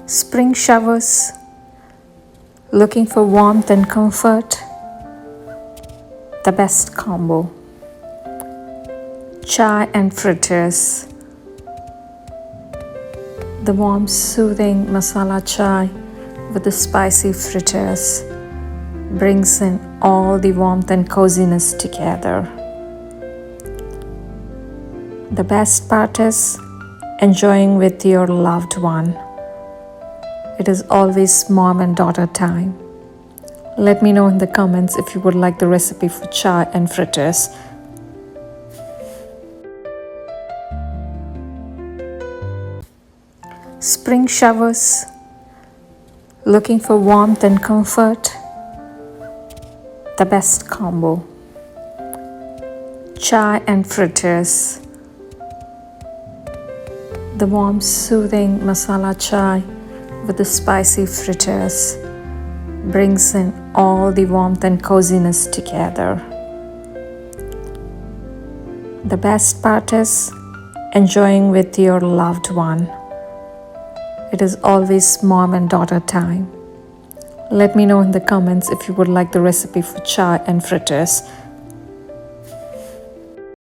Spring showers, looking for warmth and comfort, the best combo. Chai and fritters, the warm, soothing masala chai with the spicy fritters brings in all the warmth and coziness together. The best part is enjoying with your loved one. It is always mom and daughter time. Let me know in the comments if you would like the recipe for chai and fritters. Spring showers, looking for warmth and comfort, the best combo. Chai and fritters, the warm, soothing masala chai with the spicy fritters brings in all the warmth and coziness together. The best part is enjoying with your loved one. It is always mom and daughter time. Let me know in the comments if you would like the recipe for chai and fritters.